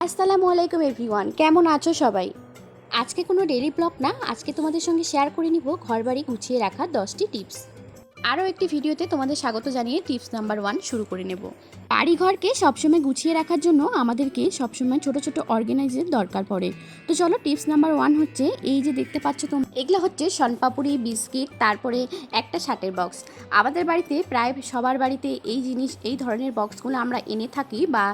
আসসালামু আলাইকুম এভরিওয়ান, কেমন আছো সবাই? আজকে কোনো ডেইলি ব্লগ না, আজকে তোমাদের সঙ্গে শেয়ার করে নিব ঘরবাড়ি গুছিয়ে রাখার 10টি টিপস। আরও একটি ভিডিওতে তোমাদের স্বাগত জানিয়ে টিপস নাম্বার 1 শুরু করে নেব। বাড়িঘরকে সবসময় গুছিয়ে রাখার জন্য আমাদেরকে সবসময় ছোট ছোট অর্গানাইজের দরকার পড়ে। তো চলো, টিপস নাম্বার 1 হচ্ছে এই যে দেখতে পাচ্ছ তোমরা, এগুলো হচ্ছে শনপাপুরি, বিস্কিট, তারপরে একটা শার্টের বক্স। আমাদের বাড়িতে প্রায় সবার বাড়িতে এই ধরনের বক্সগুলো আমরা এনে থাকি বা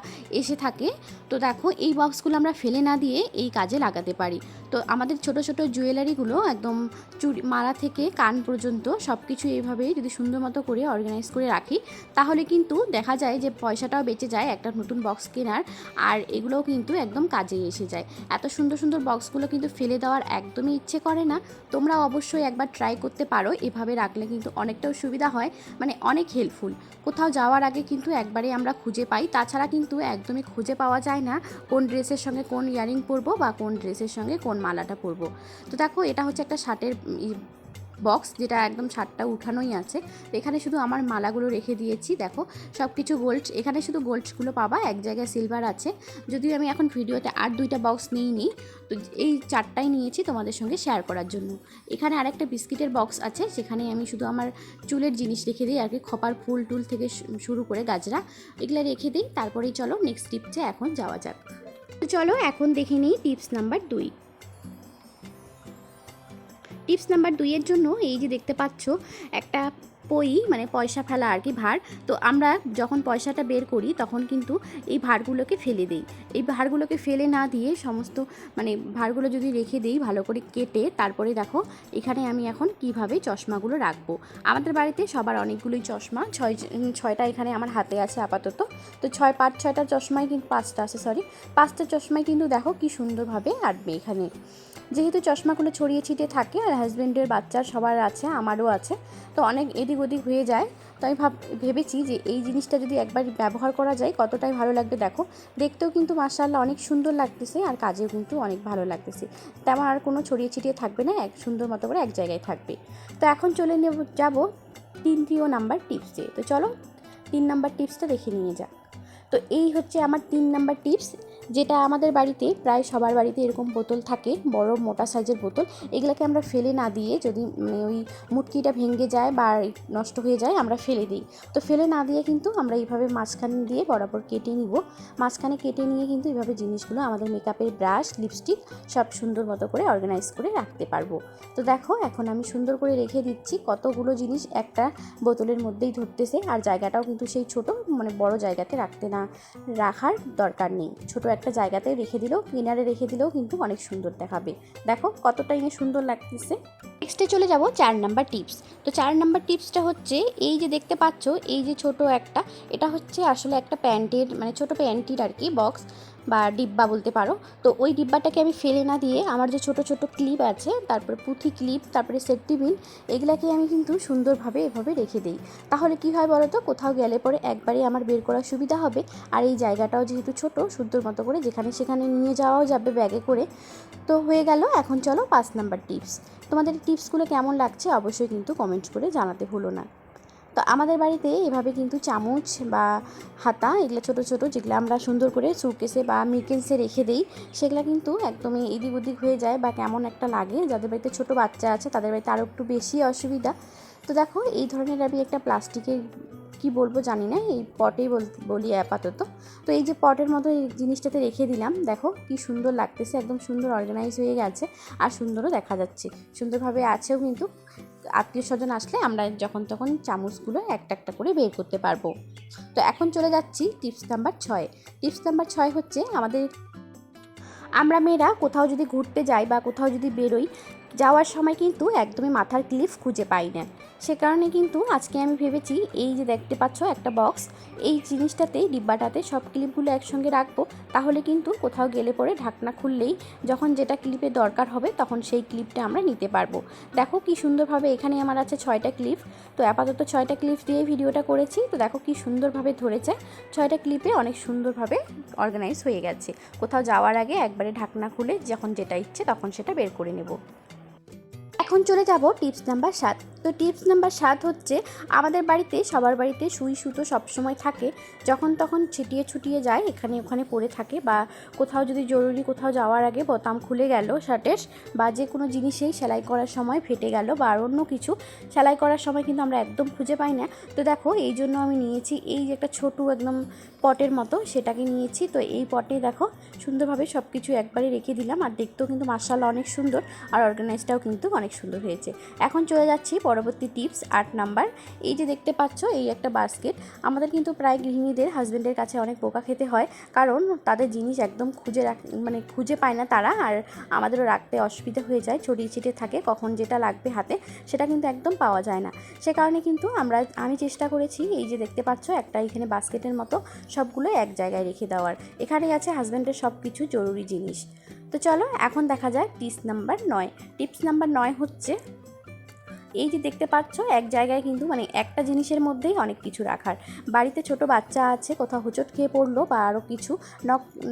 এসে থাকে। তো দেখো, এই বক্সগুলো আমরা ফেলে না দিয়ে এই কাজে লাগাতে পারি। তো আমাদের ছোট ছোট জুয়েলারিগুলো একদম চুড়ি মালা থেকে কান পর্যন্ত সব কিছু এইভাবে যদি সুন্দর মতো করে অর্গানাইজ করে রাখি, তাহলে কিন্তু দেখা যায় যে পয়সাটাও বেঁচে যায় একটা নতুন বক্স কেনার, আর এগুলোও কিন্তু একদম কাজে এসে যায়। এত সুন্দর সুন্দর বক্সগুলো কিন্তু ফেলে দেওয়ার একদমই ইচ্ছে করে না। তোমরা অবশ্যই একবার ট্রাই করতে পারো, এভাবে রাখলে কিন্তু অনেকটাও সুবিধা হয়, মানে অনেক হেল্পফুল। কোথাও যাওয়ার আগে কিন্তু একবারে আমরা খুঁজে পাই, তাছাড়া কিন্তু একদমই খুঁজে পাওয়া যায় না কোন ড্রেসের সঙ্গে কোন ইয়ারিং পরবো বা কোন ড্রেসের সঙ্গে কোন মালাটা পরবো। তো দেখো, এটা হচ্ছে একটা শার্টের বক্স, যেটা একদম শার্টটা উঠানোই আছে। তো এখানে শুধু আমার মালাগুলো রেখে দিয়েছি। দেখো, সব কিছু গোল্ড, এখানে শুধু গোল্ডসগুলো পাবা, এক জায়গায় সিলভার আছে। যদিও আমি এখন ভিডিওতে আর 2টা বক্স নিইনি, তো এই 4টাই নিয়েছি তোমাদের সঙ্গে শেয়ার করার জন্য। এখানে আরেকটা বিস্কিটের বক্স আছে, সেখানে আমি শুধু আমার চুলের জিনিস রেখে দিই আর কি, খোপার ফুল টুল থেকে শুরু করে গাজরা এগুলো রেখে দিই। তারপরেই চলো নেক্সট টিপসে এখন যাওয়া যাক। তো চলো এখন দেখে নিই টিপস নাম্বার 2। টিপস নাম্বার 2 এর জন্য এই যে দেখতে পাচ্ছ একটা মানে পয়সা ফেলা আর কি, ভাঁড়। তো আমরা যখন পয়সাটা বের করি তখন কিন্তু এই ভাঁড়গুলোকে ফেলে দিই। এই ভাঁড়গুলোকে ফেলে না দিয়ে সমস্ত ভাঁড়গুলো যদি রেখে দিই ভালো করে কেটে, তারপরে দেখো এখানে আমি এখন কিভাবে চশমাগুলো রাখবো। আমাদের বাড়িতে সবার অনেকগুলোই চশমা, ছয়টা এখানে আমার হাতে আছে আপাতত। তো 6টা চশমাই কিন্তু 5টা আছে, সরি 5টা চশমাই কিন্তু দেখো কি সুন্দরভাবে আটবে এখানে। যেহেতু চশমাগুলো ছড়িয়ে ছিটিয়ে থাকে আর হাজব্যান্ডের, বাচ্চার সবার আছে, আমারও আছে, তো অনেক এদিক ওদিক হয়ে যায়। তো আমি ভেবেছি যে এই জিনিসটা যদি একবার ব্যবহার করা যায় কতটাই ভালো লাগবে। দেখো, দেখতেও কিন্তু মাশাআল্লাহ অনেক সুন্দর লাগতেছে, আর কাজেও কিন্তু অনেক ভালো লাগতেছে। তেমন আর কোনো ছড়িয়ে ছিটিয়ে থাকবে না, এক সুন্দর মতো করে এক জায়গায় থাকবে। তো এখন চলে যাব 3 নাম্বার টিপসে। তো চলো 3 নাম্বার টিপসটা দেখে নিয়ে যাক। তো এই হচ্ছে আমার 3 নাম্বার টিপস, যেটা আমাদের বাড়িতে প্রায় সবার বাড়িতে এরকম বোতল থাকে, বড় মোটা সাইজের বোতল। এগুলোকে আমরা ফেলে না দিয়ে, যদি ওই মুটকিটা ভেঙে যায় বা নষ্ট হয়ে যায়, আমরা ফেলে দিই। তো ফেলে না দিয়ে কিন্তু আমরা এইভাবে মাঝখানে দিয়ে বরাবর কেটে নিব। মাঝখানে কেটে নিয়ে কিন্তু এইভাবে জিনিসগুলো, আমাদের মেকআপের ব্রাশ, লিপস্টিক সব সুন্দর মতো করে অর্গানাইজ করে রাখতে পারবো। তো দেখো, এখন আমি সুন্দর করে রেখে দিচ্ছি, কতগুলো জিনিস একটা বোতলের মধ্যেই ধরতেছে, আর জায়গাটাও কিন্তু সেই ছোট, বড় জায়গাতে রাখার দরকার নেই। ছোট একটা জায়গাতে রেখে দিলেও, কিনারে রেখে দিলেও কিন্তু অনেক সুন্দর দেখাবে। দেখো কতটাই না সুন্দর লাগতেছে। নেক্সটে চলে যাব 4 নাম্বার টিপস। তো 4 নাম্বার টিপসটা হচ্ছে এই যে দেখতে পাচ্ছ, এই যে ছোট একটা, এটা হচ্ছে আসলে একটা প্যান্টের, ছোট প্যান্টির আর কি বক্স বা ডিব্বা বলতে পারো। তো ওই ডিব্বাটাকে আমি ফেলে না দিয়ে, আমার যে ছোট ছোট ক্লিপ আছে, তারপরে পুঁথি ক্লিপ, তারপরে সেফটি পিন, এগুলাকে আমি কিন্তু সুন্দরভাবে এভাবে রেখে দিই। তাহলে কি হয় বলো তো, কোথাও গেলে পরে একবারে আমার বের করার সুবিধা হবে, আর এই জায়গাটাও যেহেতু ছোট, সুন্দর মতো করে যেখানে সেখানে নিয়ে যাওয়াও যাবে ব্যাগে করে। তো হয়ে গেল। এখন চলো 5 নাম্বার টিপস। তোমাদের টিপসগুলো কেমন লাগছে অবশ্যই কিন্তু কমেন্ট করে জানাতে ভুলো না। তো আমাদের বাড়িতে এভাবে কিন্তু চামচ বা হাতা, এগুলো ছোটো ছোটো, যেগুলো আমরা সুন্দর করে সুটকেসে বা মিকেন্সে রেখে দিই, সেগুলো কিন্তু একদমই এদিক ওদিক হয়ে যায় বা কেমন একটা লাগে। যাদের বাড়িতে ছোটো বাচ্চা আছে তাদের বাড়িতে আরও একটু বেশি অসুবিধা। তো দেখো, এই ধরনের আমি একটা প্লাস্টিকের, কি বলবো জানি না, এই পটেই বলি আপাতত। তো এই যে পটের মতো এই জিনিসটাতে রেখে দিলাম, দেখো কি সুন্দর লাগতেছে, একদম সুন্দর অর্গানাইজ হয়ে গেছে, আর সুন্দরও দেখা যাচ্ছে, সুন্দরভাবে আছেও কিন্তু। আত্মীয় স্বজন আসলে আমরা যখন তখন চামচগুলো একটা একটা করে বের করতে পারবো। তো এখন চলে যাচ্ছি টিপস নাম্বার 6। টিপস নাম্বার 6 হচ্ছে, আমরা মেয়েরা কোথাও যদি ঘুরতে যাই বা কোথাও যদি বেরোই, যাওয়ার সময় কিন্তু একদমই মাথার ক্লিপ খুঁজে পাই না। সে কারণে কিন্তু আজকে আমি ভেবেছি, এই যে দেখতে পাচ্ছ একটা বক্স, এই জিনিসটাতে, ডিব্বাটাতে সব ক্লিপগুলো একসঙ্গে রাখবো। তাহলে কিন্তু কোথাও গেলে পরে ঢাকনা খুললেই যখন যেটা ক্লিপের দরকার হবে তখন সেই ক্লিপটা আমরা নিতে পারবো। দেখো কি সুন্দরভাবে, এখানে আমার আছে 6টা ক্লিপ। তো আপাতত 6টা ক্লিপ দিয়ে ভিডিওটা করেছি। তো দেখো কি সুন্দরভাবে ধরেছে, 6টা ক্লিপে অনেক সুন্দরভাবে অর্গানাইজ হয়ে গেছে। কোথাও যাওয়ার আগে একবারে ঢাকনা খুলে যখন যেটা ইচ্ছে তখন সেটা বের করে নেব। এখন চলে যাব টিপস নাম্বার 7। তো টিপস নাম্বার 7 হচ্ছে, আমাদের বাড়িতে সবার বাড়িতে সুই সুতো সবসময় থাকে, যখন তখন ছিটিয়ে ছুটিয়ে যায়, এখানে ওখানে পড়ে থাকে, বা কোথাও যদি জরুরি কোথাও যাওয়ার আগে বোতাম খুলে গেল শার্টের, বা যে কোনো জিনিসেই সেলাই করার সময় ফেটে গেল, বা আর অন্য কিছু সেলাই করার সময় কিন্তু আমরা একদম খুঁজে পাই না। তো দেখো এই জন্য আমি নিয়েছি এই যে একটা ছোটো একদম পটের মতো, সেটাকে নিয়েছি। তো এই পটে দেখো সুন্দরভাবে সব কিছু একবারে রেখে দিলাম, আর দেখতেও কিন্তু মাশাআল্লাহ অনেক সুন্দর, আর অর্গানাইজটাও কিন্তু অনেক সুন্দর হয়েছে। এখন চলে যাচ্ছি পরবর্তী টিপস 8 নাম্বার। এই যে দেখতে পাচ্ছ এই একটা বাস্কেট, আমাদের কিন্তু প্রায় গৃহিণীদের হাজব্যান্ডের কাছে অনেক বোকা খেতে হয়, কারণ তাদের জিনিস একদম খুঁজে পায় না তারা, আর আমাদেরও রাখতে অসুবিধা হয়ে যায়, ছড়িয়ে ছিটিয়ে থাকে, কখন যেটা লাগবে হাতে সেটা কিন্তু একদম পাওয়া যায় না। সে কারণে কিন্তু আমি চেষ্টা করেছি এই যে দেখতে পাচ্ছ একটা এখানে বাস্কেটের মতো সবগুলো এক জায়গায় রেখে দেওয়ার। এখানেই আছে হাজব্যান্ডের সব কিছু জরুরি জিনিস। তো চলো এখন দেখা যায় টিপস নাম্বার 9। টিপস নাম্বার 9 হচ্ছে, এই যে দেখতে পাচ্ছ এক জায়গায় কিন্তু একটা জিনিসের মধ্যেই অনেক কিছু রাখার। বাড়িতে ছোট বাচ্চা আছে, কোথাও হোঁচট খেয়ে পড়লো, বা আরও কিছু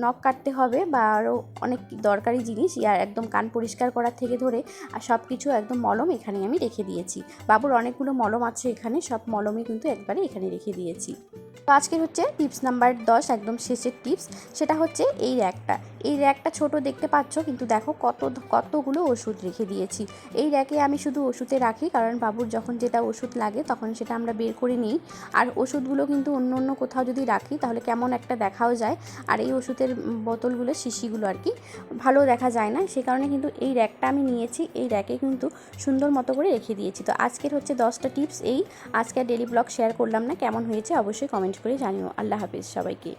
নখ কাটতে হবে, বা আরও অনেক দরকারি জিনিস, ইয়ার একদম কান পরিষ্কার করার থেকে ধরে আর সব কিছু একদম মলম এখানে আমি রেখে দিয়েছি। বাবুর অনেকগুলো মলম আছে এখানে, সব মলমই কিন্তু একবারে এখানে রেখে দিয়েছি। তো আজকের হচ্ছে টিপস নাম্বার 10, একদম শেষের টিপস, সেটা হচ্ছে এই র্যাকটা ছোট দেখতে পাচ্ছ, কিন্তু দেখো কতগুলো ওষুধ রেখে দিয়েছি। এই র্যাকে আমি শুধু ওষুধে রাখি, কারণ বাবুর যখন যেটা ওষুধ লাগে তখন সেটা আমরা বের করে নিই, আর ওষুধগুলো কিন্তু অন্য কোথাও যদি রাখি তাহলে কেমন একটা দেখাও যায়, আর এই ওষুধের বোতলগুলো শিশিগুলো আর কি ভালো দেখা যায় না, সে কারণে কিন্তু এই র্যাকটা আমি নিয়েছি, এই র্যাকে কিন্তু সুন্দর মতো করে রেখে দিয়েছি। তো আজকের হচ্ছে 10টা টিপস, এই আজকে ডেলি ব্লগ শেয়ার করলাম না, কেমন হয়েছে অবশ্যই কমেন্ট করে জানিও। আল্লাহ হাফেজ সবাইকে।